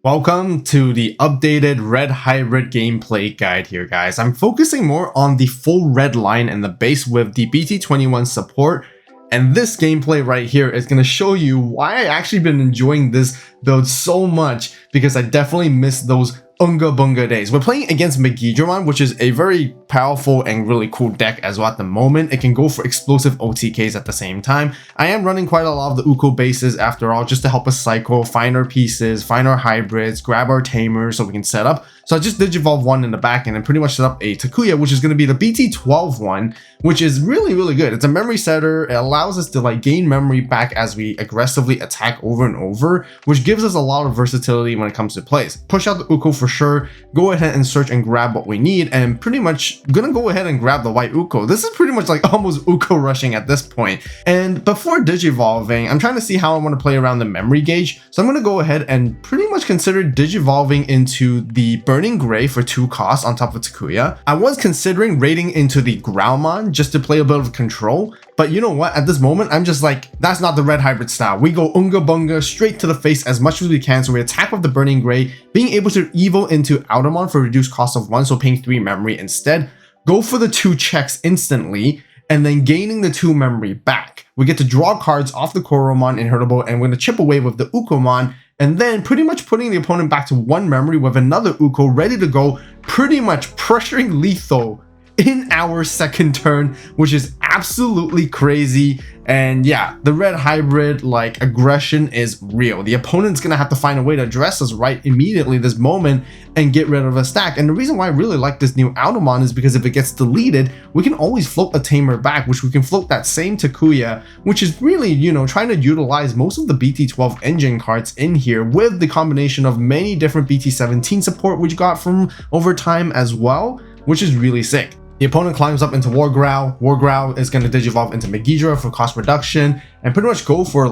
Welcome to the updated red hybrid gameplay guide here, guys. I'm focusing more on the full red line and the base with the BT21 support, and this gameplay right here is going to show you why I actually been enjoying this build so much, because I definitely miss those UNGA BUNGA days. We're playing against Digimon, which is a very powerful and really cool deck as well at the moment. It can go for explosive OTKs at the same time. I am running quite a lot of the UKO bases after all, just to help us cycle, find our pieces, find our hybrids, grab our tamers so we can set up. So I just Digivolve one in the back and then pretty much set up a Takuya, which is going to be the BT12 one, which is really good. It's a memory setter. It allows us to gain memory back as we aggressively attack over and over, which gives us a lot of versatility when it comes to plays. Push out the UKO for sure, go ahead and search and grab what we need, and pretty much gonna go ahead and grab the white UKO. This is pretty much almost UKO rushing at this point. And before Digivolving, I'm trying to see how I want to play around the memory gauge. So I'm gonna go ahead and pretty much consider Digivolving into the Burning Gray for 2 costs on top of Takuya. I was considering raiding into the Greymon just to play a bit of control, but you know what, at this moment I'm just that's not the red hybrid style. We go UNGA BUNGA straight to the face as much as we can, so we attack with the Burning Gray, being able to evo into Outermon for reduced cost of 1, so paying 3 memory instead, go for the 2 checks instantly, and then gaining the 2 memory back. We get to draw cards off the Koromon Inheritable, and we're going to chip away with the Ukomon, and then pretty much putting the opponent back to 1 memory with another UKO ready to go, pretty much pressuring lethal in our second turn, which is absolutely crazy. And yeah, the red hybrid aggression is real. The opponent's gonna have to find a way to address us right immediately this moment and get rid of a stack. And the reason why I really like this new Outermon is because if it gets deleted, we can always float a tamer back, which we can float that same Takuya, which is really, trying to utilize most of the BT12 engine cards in here with the combination of many different BT17 support which got from over time as well, which is really sick. The opponent climbs up into Wargrowl. Wargrowl is going to Digivolve into Megidra for cost reduction and pretty much go for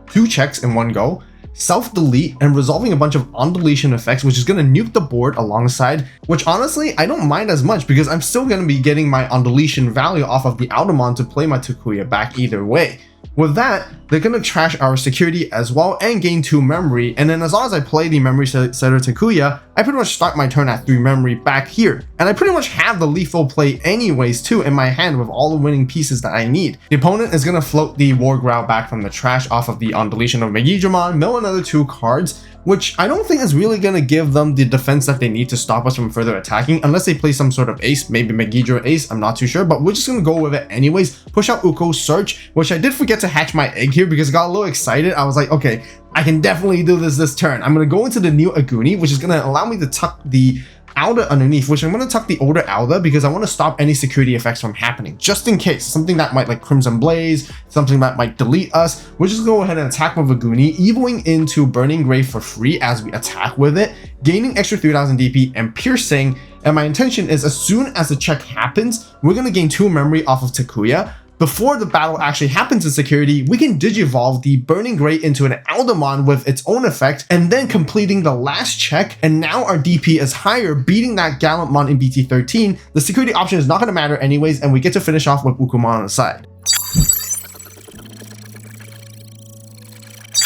2 checks in one go, self-delete and resolving a bunch of on-deletion effects, which is going to nuke the board alongside, which honestly I don't mind as much because I'm still going to be getting my on-deletion value off of the Outermon to play my Takuya back either way. With that, they're going to trash our security as well and gain 2 memory, and then as long as I play the memory setter Takuya, I pretty much start my turn at 3 memory back here. And I pretty much have the lethal play anyways too in my hand with all the winning pieces that I need. The opponent is going to float the Wargrowl back from the trash off of the on-deletion of Megidramon, mill another 2 cards, which I don't think is really going to give them the defense that they need to stop us from further attacking, unless they play some sort of ace, maybe Megidra ace, I'm not too sure, but we're just going to go with it anyways. Push out UKO, search, which I did forget to hatch my egg here because I got a little excited. I was like, okay, I can definitely do this turn. I'm going to go into the new Aguni, which is going to allow me to tuck the Outer underneath, which I'm going to tuck the older Outer because I want to stop any security effects from happening, just in case. Something that might Crimson Blaze, something that might delete us. We'll just go ahead and attack with Aguni, evoing into Burning Gray for free as we attack with it, gaining extra 3000 DP and piercing. And my intention is as soon as the check happens, we're going to gain 2 memory off of Takuya. Before the battle actually happens in security, we can Digivolve the Burning Gray into an Outermon with its own effect, and then completing the last check, and now our DP is higher, beating that Gallantmon in BT13. The security option is not going to matter anyways, and we get to finish off with Ukomon on the side.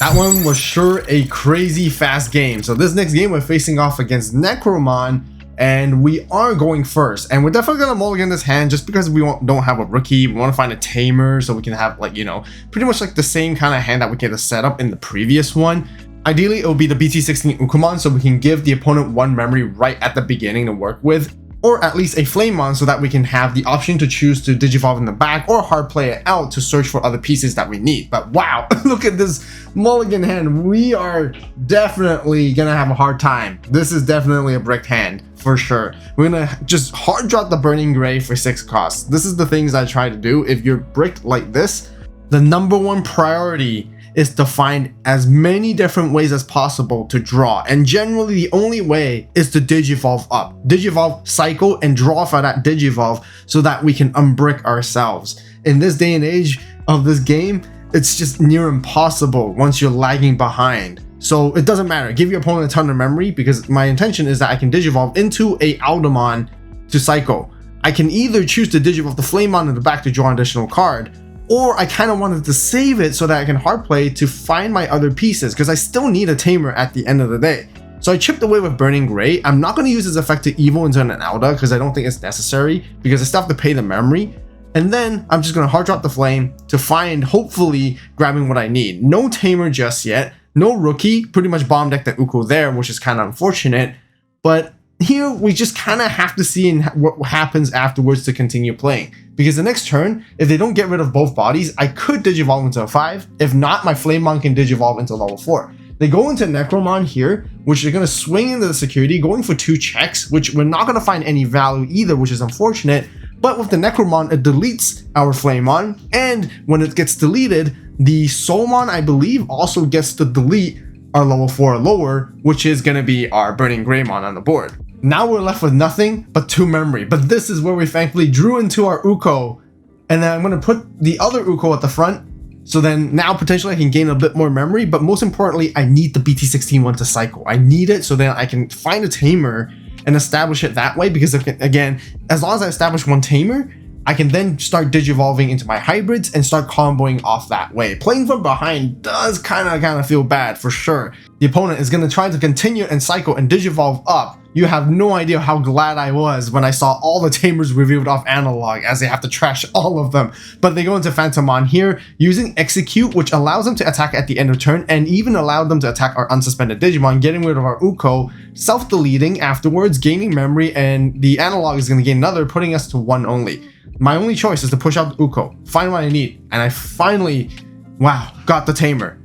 That one was sure a crazy fast game. So this next game we're facing off against Necromon, and we are going first, and we're definitely gonna mulligan this hand just because we don't have a rookie. We want to find a tamer so we can have pretty much the same kind of hand that we get to set up in the previous one. Ideally it will be the BT16 Ukomon so we can give the opponent 1 memory right at the beginning to work with, or at least a Flamemon so that we can have the option to choose to Digivolve in the back or hard play it out to search for other pieces that we need. But wow, look at this mulligan hand. We are definitely gonna have a hard time. This is definitely a bricked hand for sure. We're gonna just hard drop the Burning Gray for 6 costs. This is the things I try to do. If you're bricked like this, the #1 priority is to find as many different ways as possible to draw, and generally the only way is to Digivolve up. Digivolve, cycle, and draw for that Digivolve so that we can unbrick ourselves. In this day and age of this game, it's just near impossible once you're lagging behind. So it doesn't matter, give your opponent a ton of memory, because my intention is that I can Digivolve into a Outermon to cycle. I can either choose to Digivolve the Flamemon in the back to draw an additional card, or I kind of wanted to save it so that I can hard play to find my other pieces, because I still need a tamer at the end of the day. So I chipped away with Burning Gray. I'm not going to use this effect to evo into an Auda because I don't think it's necessary, because I still have to pay the memory. And then I'm just going to hard drop the flame to find, hopefully, grabbing what I need. No Tamer just yet. No Rookie. Pretty much bomb deck the Uko there, which is kind of unfortunate. But here we just kind of have to see what happens afterwards to continue playing. Because the next turn, if they don't get rid of both bodies, I could Digivolve into a 5. If not, my Flamemon can Digivolve into level 4. They go into Necromon here, which they're going to swing into the security, going for 2 checks, which we're not going to find any value either, which is unfortunate. But with the Necromon, it deletes our Flamemon, and when it gets deleted, the Soulmon, I believe, also gets to delete our level 4 or lower, which is going to be our Burning Greymon on the board. Now we're left with nothing but 2 memory, but this is where we thankfully drew into our Uko, and then I'm going to put the other Uko at the front, so then now potentially I can gain a bit more memory, but most importantly, I need the BT21 to cycle. I need it so then I can find a Tamer and establish it that way, because again, as long as I establish 1 Tamer, I can then start digivolving into my hybrids and start comboing off that way. Playing from behind does kind of feel bad for sure. The opponent is going to try to continue and cycle and digivolve up. You have no idea how glad I was when I saw all the Tamers revealed off analog, as they have to trash all of them. But they go into Phantomon here using Execute, which allows them to attack at the end of turn and even allowed them to attack our unsuspended Digimon, getting rid of our Uko, self-deleting afterwards, gaining memory, and the analog is going to gain another, putting us to 1 only. My only choice is to push out the Uko, find what I need, and I finally, wow, got the Tamer.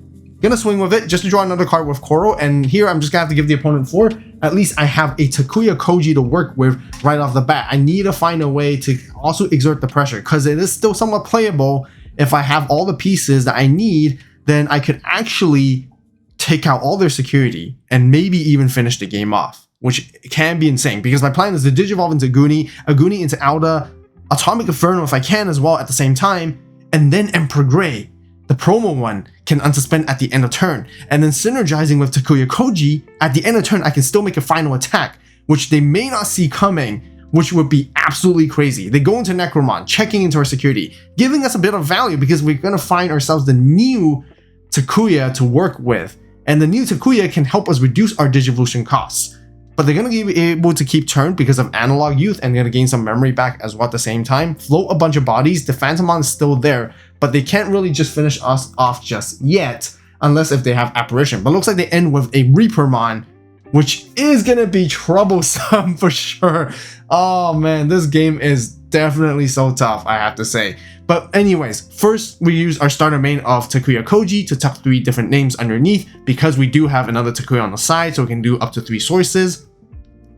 Gonna swing with it just to draw another card with Koro, and here I'm just gonna have to give the opponent 4. At least I have a Takuya Koji to work with right off the bat. I need to find a way to also exert the pressure, because it is still somewhat playable. If I have all the pieces that I need, then I could actually take out all their security and maybe even finish the game off, which can be insane, because my plan is to Digivolve into Aguni into Auda, Atomic Inferno if I can as well at the same time, and then Emperor Grey, the promo one, can unsuspend at the end of turn, and then synergizing with Takuya Koji, at the end of turn I can still make a final attack, which they may not see coming, which would be absolutely crazy. They go into Necromon, checking into our security, giving us a bit of value because we're going to find ourselves the new Takuya to work with, and the new Takuya can help us reduce our Digivolution costs. But they're going to be able to keep turn because of Analog Youth and going to gain some memory back as well at the same time. Float a bunch of bodies. The Phantomon is still there, but they can't really just finish us off just yet unless if they have Apparition. But looks like they end with a Reapermon, which is going to be troublesome for sure. Oh man, this game is definitely so tough, I have to say. But anyways, first we use our starter main of Takuya Koji to tuck 3 different names underneath, because we do have another Takuya on the side, so we can do up to 3 sources.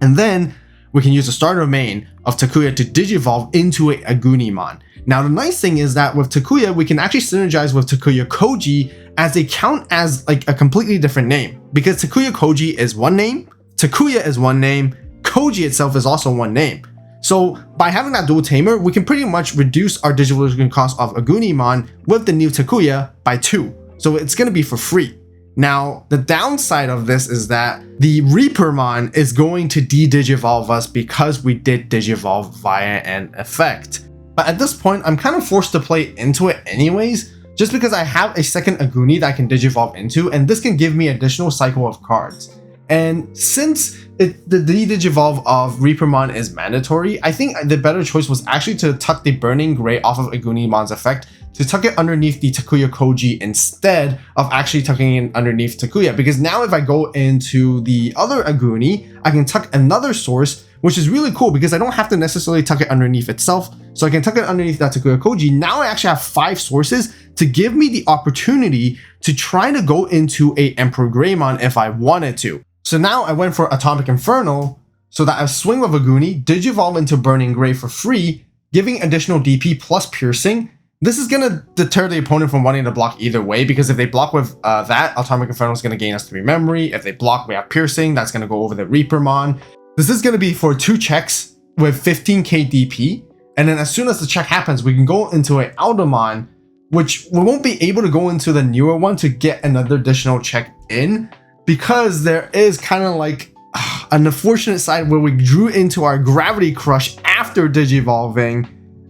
And then we can use the starter main of Takuya to Digivolve into a Agunimon. Now the nice thing is that with Takuya, we can actually synergize with Takuya Koji, as they count as like a completely different name. Because Takuya Koji is 1 name, Takuya is 1 name, Koji itself is also 1 name. So by having that dual tamer, we can pretty much reduce our Digivolution cost of Agunimon with the new Takuya by 2. So it's going to be for free. Now, the downside of this is that the Reapermon is going to de-Digivolve us because we did Digivolve via an effect. But at this point, I'm kind of forced to play into it anyways, just because I have a second Aguni that I can Digivolve into, and this can give me additional cycle of cards. And since the de-Digivolve of Reapermon is mandatory, I think the better choice was actually to tuck the Burning Gray off of Agunimon's effect, to tuck it underneath the Takuya Koji instead of actually tucking it underneath Takuya. Because now if I go into the other Aguni, I can tuck another source, which is really cool because I don't have to necessarily tuck it underneath itself. So I can tuck it underneath that Takuya Koji. Now I actually have 5 sources to give me the opportunity to try to go into a EmperorGreymon if I wanted to. So now I went for Atomic Inferno so that I swing with Aguni, Digivolve into Burning Gray for free, giving additional DP plus Piercing. This is going to deter the opponent from wanting to block either way, because if they block with that, Atomic Inferno is going to gain us 3 memory. If they block, we have Piercing. That's going to go over the Reapermon. This is going to be for 2 checks with 15k DP. And then as soon as the check happens, we can go into an Aldamon, which we won't be able to go into the newer one to get another additional check in, because there is kind of like an unfortunate side where we drew into our Gravity Crush after Digivolving,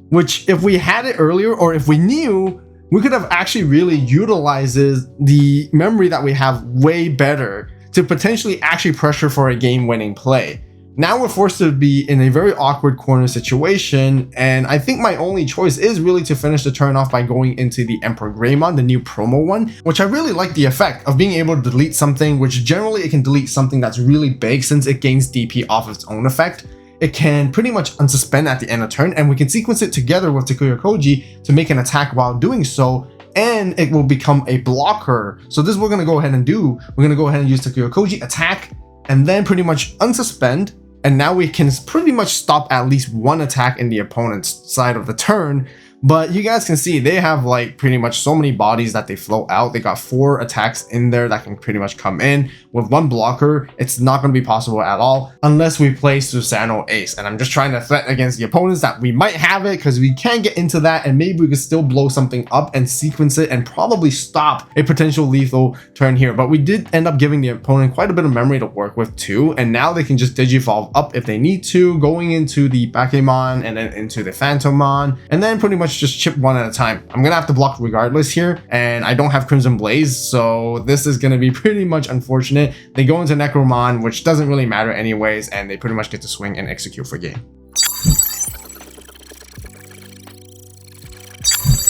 which if we had it earlier, or if we knew, we could have actually really utilized the memory that we have way better to potentially actually pressure for a game-winning play. Now we're forced to be in a very awkward corner situation, and I think my only choice is really to finish the turn off by going into the EmperorGreymon, the new promo one, which I really like the effect of being able to delete something, which generally it can delete something that's really big since it gains DP off its own effect. It can pretty much unsuspend at the end of turn, and we can sequence it together with Takuya Koji to make an attack while doing so, and it will become a blocker. So this is what we're going to go ahead and do. We're going to go ahead and use Takuya Koji, attack, and then pretty much unsuspend. And now we can pretty much stop at least one attack in the opponent's side of the turn. But you guys can see they have like pretty much so many bodies that they float out. They got 4 attacks in there that can pretty much come in. With 1 blocker, it's not going to be possible at all unless we play Susanoo Ace. And I'm just trying to threaten against the opponents that we might have it, because we can get into that and maybe we could still blow something up and sequence it and probably stop a potential lethal turn here. But we did end up giving the opponent quite a bit of memory to work with too. And now they can just Digivolve up if they need to, going into the Bakemon and then into the Phantommon, and then pretty much just chip one at a time. I'm gonna have to block regardless here, and I don't have Crimson Blaze, so this is gonna be pretty much unfortunate. They go into Necromon, which doesn't really matter anyways, and they pretty much get to swing and execute for game.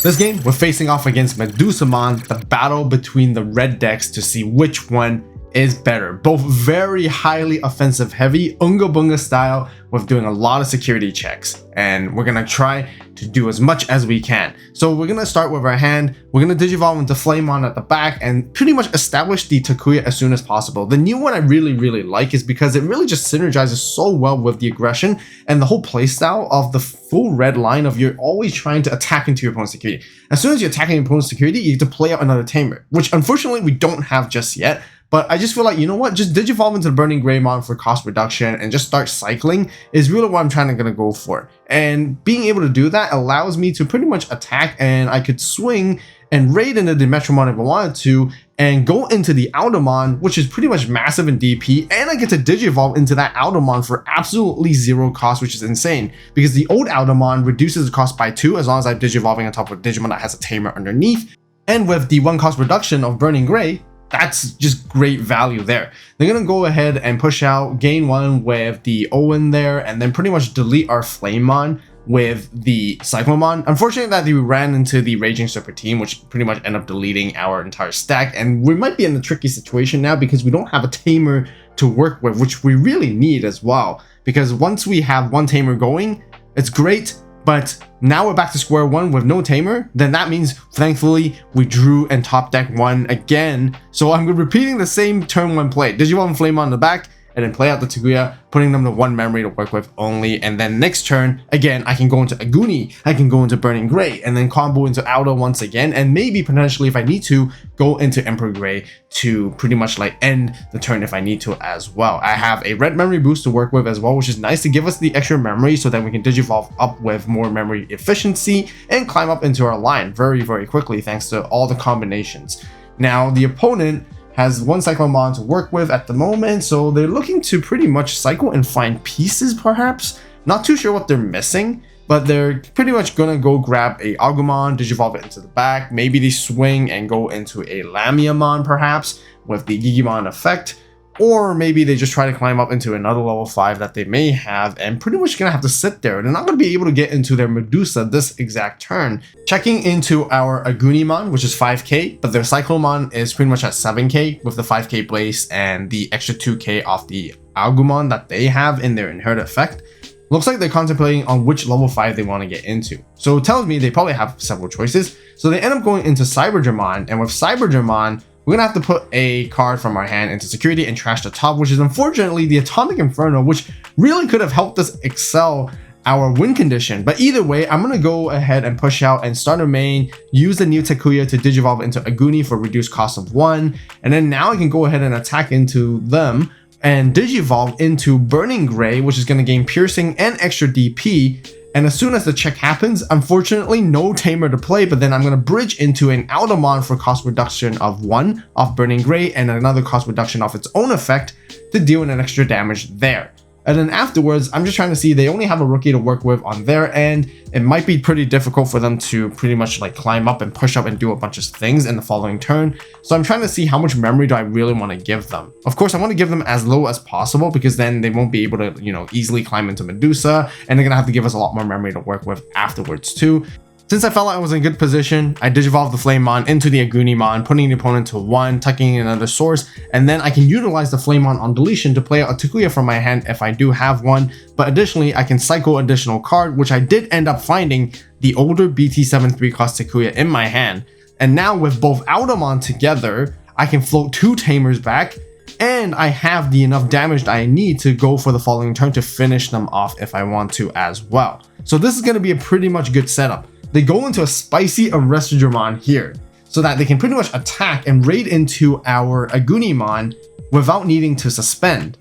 This game, we're facing off against Medusamon, the battle between the red decks to see which one is better. Both very highly offensive heavy, Unga Bunga style, with doing a lot of security checks. And we're gonna try to do as much as we can. So we're gonna start with our hand. We're gonna Digivolve into Flamemon at the back and pretty much establish the Takuya as soon as possible. The new one I really like is because it really just synergizes so well with the aggression and the whole playstyle of the full red line of you're always trying to attack into your opponent's security. As soon as you're attacking your opponent's security, you have to play out another Tamer, which unfortunately we don't have just yet. But I just feel like, you know what, just Digivolve into the Burning Greymon for cost reduction and just start cycling is really what I'm gonna go for. And being able to do that allows me to pretty much attack, and I could swing and raid into the Metromon if I wanted to, and go into the Automon, which is pretty much massive in DP, and I get to Digivolve into that Automon for absolutely 0 cost, which is insane, because the old Automon reduces the cost by 2 as long as I'm Digivolving on top of a Digimon that has a Tamer underneath. And with the 1 cost reduction of Burning Grey, that's just great value there. They're gonna go ahead and push out, gain 1 with the Owen there, and then pretty much delete our Flamemon with the Cyclomon. Unfortunately that we ran into the Raging Super Team, which pretty much ended up deleting our entire stack, and we might be in a tricky situation now because we don't have a Tamer to work with, which we really need as well. Because once we have 1 Tamer going, it's great, but now we're back to square one with no Tamer. Then that means, thankfully, we drew and top deck 1 again. So I'm repeating the same turn 1 play. Digimon Flame on the back, and then play out the Takuya, putting them to 1 memory to work with only. And then next turn, again, I can go into Aguni, I can go into Burning Grey, and then combo into Auto once again, and maybe potentially if I need to, go into Emperor Grey to pretty much like end the turn if I need to as well. I have a red memory boost to work with as well, which is nice to give us the extra memory so that we can Digivolve up with more memory efficiency and climb up into our line very quickly thanks to all the combinations. Now the opponent has 1 Cyclomon to work with at the moment, so they're looking to pretty much cycle and find pieces perhaps. Not too sure what they're missing, but they're pretty much gonna go grab a Agumon, Digivolve it into the back, maybe they swing and go into a Lamiamon perhaps with the Gigimon effect, or maybe they just try to climb up into another level 5 that they may have and pretty much gonna have to sit there. They're not gonna be able to get into their Medusa this exact turn. Checking into our Agunimon, which is 5k, but their Cyclomon is pretty much at 7k with the 5k Blaze and the extra 2k off the Agumon that they have in their inherent effect. Looks like they're contemplating on which level 5 they want to get into. So it tells me they probably have several choices. So they end up going into Cyberdramon, and with Cyberdramon, we're gonna have to put a card from our hand into security and trash the top, which is unfortunately the Atomic Inferno, which really could have helped us excel our win condition. But either way, I'm gonna go ahead and push out and start a main, use the new Takuya to Digivolve into Aguni for reduced cost of 1, and then now I can go ahead and attack into them and Digivolve into Burning Grey, which is gonna gain piercing and extra DP. And as soon as the check happens, unfortunately no Tamer to play, but then I'm going to bridge into an Automon for cost reduction of 1 off Burning Grey and another cost reduction off its own effect to deal an extra damage there. And then afterwards, I'm just trying to see, they only have a rookie to work with on their end. It might be pretty difficult for them to pretty much like climb up and push up and do a bunch of things in the following turn. So I'm trying to see how much memory do I really want to give them. Of course, I want to give them as low as possible because then they won't be able to, you know, easily climb into Medusa, and they're gonna have to give us a lot more memory to work with afterwards too. Since I felt like I was in good position, I digivolved the Flamemon into the Agunimon, putting the opponent to 1, tucking in another source, and then I can utilize the Flamemon on deletion to play out a Takuya from my hand if I do have one. But additionally, I can cycle additional card, which I did end up finding the older BT7 3-cost Takuya in my hand. And now with both Outermon together, I can float 2 Tamers back, and I have the enough damage that I need to go for the following turn to finish them off if I want to as well. So this is going to be a pretty much good setup. They go into a spicy Arrestadramon here, so that they can pretty much attack and raid into our Agunimon without needing to suspend.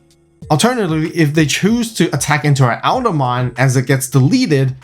Alternatively, if they choose to attack into our Outermon as it gets deleted,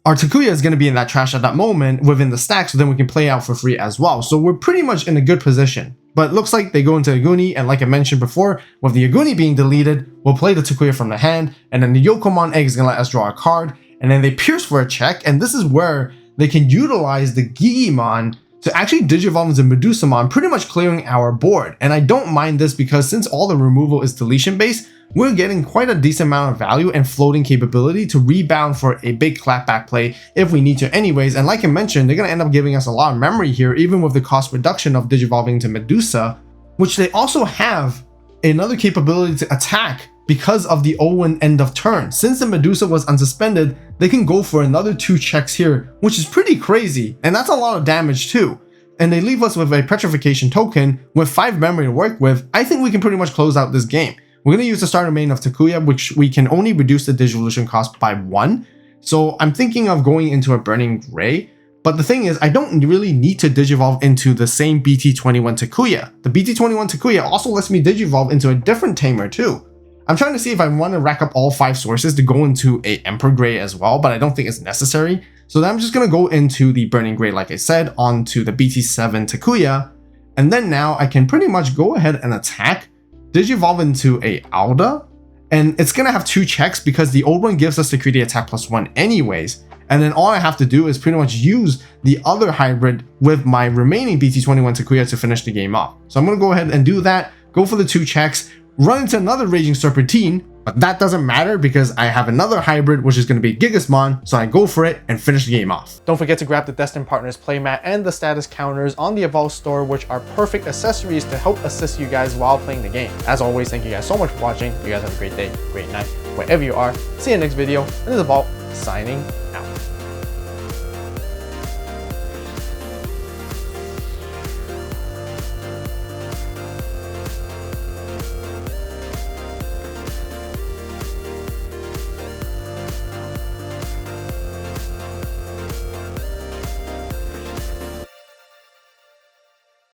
our Takuya is going to be in that trash at that moment within the stack, so then we can play out for free as well. So we're pretty much in a good position. But it looks like they go into Aguni, and like I mentioned before, with the Aguni being deleted, we'll play the Takuya from the hand, and then the Yokomon egg is going to let us draw a card, and then they pierce for a check, and this is where they can utilize the Gigimon to actually digivolve into Medusamon, pretty much clearing our board. And I don't mind this because since all the removal is deletion based, we're getting quite a decent amount of value and floating capability to rebound for a big clapback play if we need to anyways. And like I mentioned, they're going to end up giving us a lot of memory here, even with the cost reduction of digivolving to Medusa, which they also have another capability to attack because of the Owen end of turn. Since the Medusa was unsuspended, they can go for another 2 checks here, which is pretty crazy, and that's a lot of damage too. And they leave us with a petrification token with 5 memory to work with. I think we can pretty much close out this game. We're going to use the starter main of Takuya, which we can only reduce the digivolution cost by 1. So I'm thinking of going into a Burning Gray. But the thing is, I don't really need to digivolve into the same BT21 Takuya. The BT21 Takuya also lets me digivolve into a different tamer too. I'm trying to see if I want to rack up all 5 sources to go into a Emperor Grey as well, but I don't think it's necessary. So then I'm just going to go into the Burning Grey, like I said, onto the BT7 Takuya. And then now I can pretty much go ahead and attack, digivolve into a Alda. And it's going to have 2 checks because the old one gives us the Security Attack +1 anyways. And then all I have to do is pretty much use the other hybrid with my remaining BT21 Takuya to finish the game off. So I'm going to go ahead and do that, go for the 2 checks, run into another Raging Serpentine, but that doesn't matter because I have another hybrid which is going to be Gigasmon, so I go for it and finish the game off. Don't forget to grab the Destined Partners playmat and the status counters on the AVAULT store, which are perfect accessories to help assist you guys while playing the game. As always, thank you guys so much for watching. You guys have a great day, great night, wherever you are. See you in the next video. This is AVAULT, signing